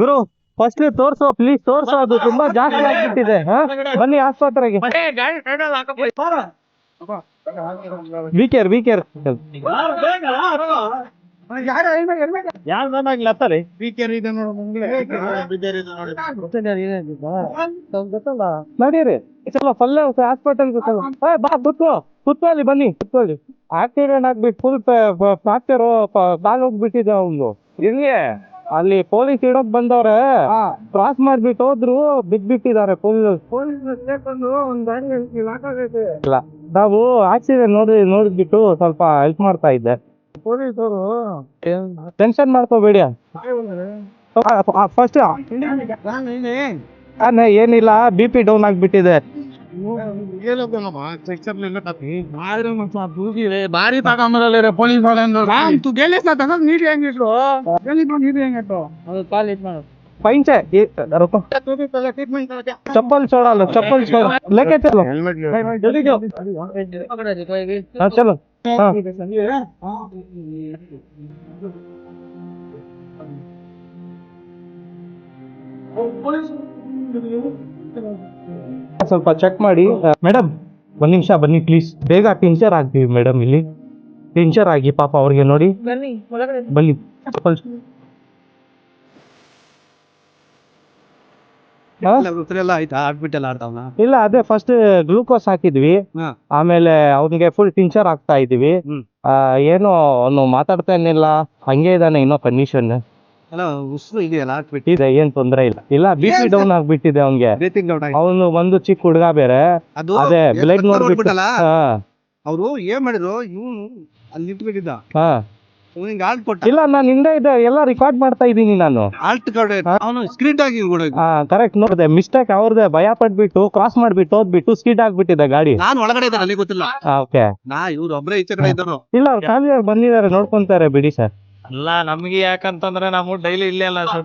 Guru first ತೋರ್ಸೋ please ತೋರ್ಸೋ, ಅದು ತುಂಬಾ ಜಾಸ್ತಿ ಆಗ್ಬಿಟ್ಟಿದೆ. ಬನ್ನಿ ಆಸ್ಪತ್ರೆಗೆ. ವಿ ಕೇರ್ ನಡೀರಿ ಫುಲ್ ಹಾಸ್ಪಿಟಲ್ ಬಾ ಕುತ್ಕೊಳ್ಳಿ, ಬನ್ನಿ ಕುತ್ಕೊಳ್ಳಿ. ಆಕ್ಸಿಡೆಂಟ್ ಆಗ್ಬಿಟ್ಟು ಫುಲ್ ಫ್ರಾಕ್ಚರ್ ಕಾಲ್ ಹೋಗ್ಬಿಟ್ಟಿದೆ ಅವ್ನು. ಇಲ್ಲಿ ಅಲ್ಲಿ ಪೊಲೀಸ್ ಇಡೋಕ್ ಬಂದವ್ರೆ, ಕ್ರಾಸ್ ಮಾಡ್ಬಿಟ್ಟು ಹೋದ್ರು, ಬಿಟ್ಬಿಟ್ಟಿದ್ದಾರೆ ಇಲ್ಲ. ನಾವು ಆಕ್ಸಿಡೆಂಟ್ ನೋಡಿದ್ಬಿಟ್ಟು ಸ್ವಲ್ಪ ಹೆಲ್ಪ್ ಮಾಡ್ತಾ ಇದ್ದೆ. ಪೊಲೀಸರು ಟೆನ್ಷನ್ ಮಾಡ್ಕೋಬೇಡಿ. ಫಸ್ಟ್ ಏನಿಲ್ಲ, BP ಡೌನ್ ಆಗ್ಬಿಟ್ಟಿದೆ. ಬಾರಿ ತಗೊಂಬರಲ್ಲ ಪೊಲೀಸ್ ಫೈನ್ ಚಪ್ಪಲ್ छोड़ा लेके चलो चलो ಸ್ವಲ್ಪ ಚೆಕ್ ಮಾಡಿ ಮೇಡಮ್. ಒಂದ್ ನಿಮಿಷ ಬನ್ನಿ ಪ್ಲೀಸ್, ಬೇಗ ಟಿಂಚರ್ ಆಗ್ತೀವಿ ಮೇಡಮ್. ಇಲ್ಲಿ ಟಿಂಚರ್ ಆಗಿ ಪಾಪ ಅವ್ರಿಗೆ ನೋಡಿ, ಬನ್ನಿ. ಇಲ್ಲ ಅದೇ ಫಸ್ಟ್ ಗ್ಲೂಕೋಸ್ ಹಾಕಿದ್ವಿ, ಆಮೇಲೆ ಅವ್ನಿಗೆ ಫುಲ್ ಟಿಂಚರ್ ಆಗ್ತಾ ಇದೀವಿ. ಏನೋ ಅವನು ಮಾತಾಡ್ತಾನಿಲ್ಲ, ಹಂಗೆ ಇದಾನೆ ಇನ್ನೋ ಕಂಡೀಷನ್. ಇದೆ, ಏನ್ ತೊಂದ್ರೆ ಇಲ್ಲ. ಇಲ್ಲ BP ಡೌನ್ ಆಗ್ಬಿಟ್ಟಿದೆ ಅವ್ನಿಗೆ. ಅವನು ಒಂದು ಚಿಕ್ಕ ಹುಡುಗ ಬೇರೆ, ಅದೇ ಬ್ಲಡ್ ನೋಡ್ಬಿಟ್ಟು ಅವ್ರು ಏನ್ ಮಾಡಿದ್ರು, ಇವನು ಅಲ್ಲಿ ನಿಂತ್ಬಿಟ್ಟಿದ್ದ. ಇಲ್ಲ ನಾನು ಹಿಂದೆ ಇದೆ, ಎಲ್ಲ ರಿಕಾರ್ಡ್ ಮಾಡ್ತಾ ಇದ್ದೀನಿ ನಾನು. ಕರೆಕ್ಟ್ ನೋಡಿದೆ, ಮಿಸ್ಟೇಕ್ ಅವ್ರದೇ. ಭಯ ಪಟ್ಬಿಟ್ಟು ಕ್ರಾಸ್ ಮಾಡ್ಬಿಟ್ಟು ಹೋಗ್ಬಿಟ್ಟು ಸ್ಕಿಡ್ ಆಗ್ಬಿಟ್ಟಿದೆ ಗಾಡಿ. ನಾನು ಒಳಗಡೆ ಇದ್ದಾರೆ, ಅಲ್ಲಿ ಗೊತ್ತಿಲ್ಲ. ಓಕೆ, ಇವ್ರು ಒಬ್ಬರೇ ಈಚೆ ಕಡೆ ಇದ್ದರು. ಇಲ್ಲ ಅವ್ರ ಫ್ಯಾಮಿಲಿ ಅವ್ರು ಬಂದಿದ್ದಾರೆ, ನೋಡ್ಕೊಂತಾರೆ ಬಿಡಿ ಸರ್. ಅಲ್ಲ ನಮ್ಗೆ ಯಾಕಂತಂದ್ರೆ ನಾವು ಡೈಲಿ ಇಲ್ಲೇ ಅಲ್ಲ ಸರ್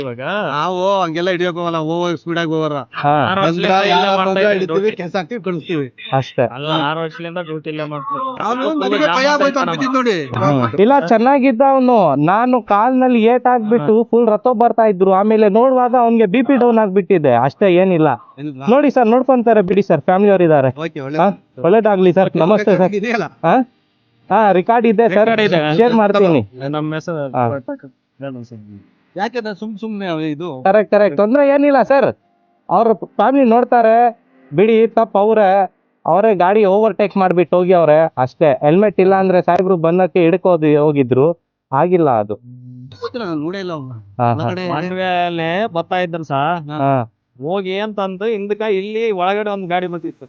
ಇವಾಗ ನಾವು ಹಂಗೆಲ್ಲ ಹಿಡಿಯೋಕ್ ಹೋಗಲ್ಲ, ಸ್ಪೀಡ್ ಆಗಿ ಹೋಗೋರ ಕಳಿಸ್ತೀವಿ ಅಷ್ಟೇ. ಅಲ್ಲ 6 ವರ್ಷದಿಂದ ಡ್ಯೂಟಿ ಇಲ್ಲೇ ನೋಡಿ. ಇಲ್ಲ ಚೆನ್ನಾಗಿದ್ದ ಅವನು. ನಾನು ಕಾಲ್ನಲ್ಲಿ ಏಟ್ ಆಗ್ಬಿಟ್ಟು ಫುಲ್ ರಥ ಬರ್ತಾ ಇದ್ರು, ಆಮೇಲೆ ನೋಡುವಾಗ ಅವ್ನಿಗೆ BP ಡೌನ್ ಆಗ್ಬಿಟ್ಟಿದೆ ಅಷ್ಟೇ, ಏನಿಲ್ಲ. ನೋಡಿ ಸರ್, ನೋಡ್ಕೊಂತಾರೆ ಬಿಡಿ ಸರ್, ಫ್ಯಾಮಿಲಿ ಅವ್ರು ಇದಾರೆ. ಒಳ್ಳೇದಾಗ್ಲಿ ಸರ್, ನಮಸ್ತೆ ಸರ್. ರಿಕಾರ್ಡ್ ಇದೆ ಸರ್, ಶೇರ್ ಮಾಡ್ತೀನಿ. ನಮ್ಮ ಹೆಸರು ಯಾಕೆ ಸುಮ್ನೆ ಇದು ಕರೆಕ್ಟ್ ತೊಂದ್ರೆ ಏನಿಲ್ಲ ಸರ್. ಅವ್ರ ಫ್ಯಾಮಿಲಿ ನೋಡ್ತಾರೆ ಬಿಡಿ. ತಪ್ಪ ಅವರೇ ಗಾಡಿ ಓವರ್ಟೇಕ್ ಮಾಡ್ಬಿಟ್ಟು ಹೋಗ್ಯವ್ರೆ ಅಷ್ಟೇ. ಹೆಲ್ಮೆಟ್ ಇಲ್ಲ ಅಂದ್ರೆ ಸಾಹೇಬ್ರು ಬಂದಕ್ಕೆ ಹಿಡ್ಕೋದು ಹೋಗಿದ್ರು, ಆಗಿಲ್ಲ ಅದು. ಬರ್ತಾ ಇದ್ರು ಸಾ ಹೋಗಿ ಅಂತಂದು ಹಿಂದಕ ಇಲ್ಲಿ ಒಳಗಡೆ ಒಂದ್ ಗಾಡಿ ಬಂದಿತ್ತು.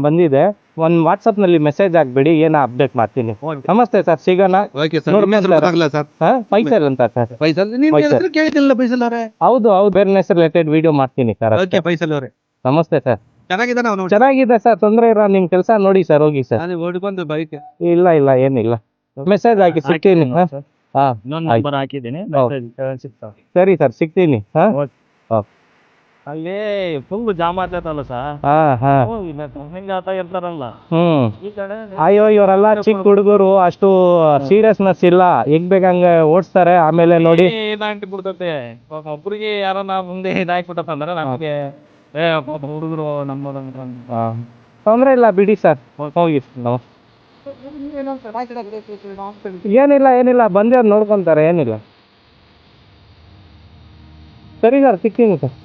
ಬಂದಿದೆ. ಒಂದ್ ವಾಟ್ಸಪ್ ನಲ್ಲಿ ಮೆಸೇಜ್ ಆಗ್ಬಿಡಿ, ಏನ ಅಪ್ಡೇಟ್ ಮಾಡ್ತೀನಿ. ನಮಸ್ತೆ ಸರ್, ಸಿಗೋಣ. ಫೈಸಲ್ ಅಂತ ಸರ್. ಹೌದು, ಬೇರೆ ಹೆಸರು ರಿಲೇಟೆಡ್ ವಿಡಿಯೋ ಮಾಡ್ತೀನಿ ಸರ್. ನಮಸ್ತೆ ಸರ್. ಚೆನ್ನಾಗಿದೆ ಸರ್, ತೊಂದ್ರೆ ಇಲ್ಲ. ನಿಮ್ ಕೆಲಸ ನೋಡಿ ಸರ್, ಹೋಗಿ ಸರ್. ಇಲ್ಲ ಏನಿಲ್ಲ, ಮೆಸೇಜ್ ಹಾಕಿ ಸಿಗ್ತೀನಿ. ಸರಿ ಸರ್, ಸಿಗ್ತೀನಿ. ಅಲ್ಲಿ ಫುಲ್ ಜಾಮ್ ಆಗ್ತೈತಲ್ಲ ಸರ್. ಇರ್ತಾರಲ್ಲ ಅಯ್ಯೋ, ಇವರೆಲ್ಲ ಚಿಕ್ಕ ಹುಡುಗರು, ಅಷ್ಟು ಸೀರಿಯಸ್ನೆಸ್ ಇಲ್ಲ. ಹೆಂಗ್ ಬೇಕಂಗ ಓಡಿಸ್ತಾರೆ, ಆಮೇಲೆ ನೋಡಿ ಇದಾಗ್ಬಿಡ್ತೈತೆ. ಒಬ್ರಿಗೆ ಯಾರನ್ನ ಮುಂದೆ ಇದಾಗ್ಬಿಟ್ಟಂದ್ರೆ ನಮಗೆ ಹುಡುಗರು ತೊಂದ್ರೆ ಇಲ್ಲ ಬಿಡಿ ಸರ್, ಹೋಗಿ. ಏನಿಲ್ಲ ಬಂದೇ ನೋಡ್ಕೊಂತಾರೆ, ಏನಿಲ್ಲ. ಸರಿ ಸರ್, ಸಿಗ್ತೀನಿ ಸರ್.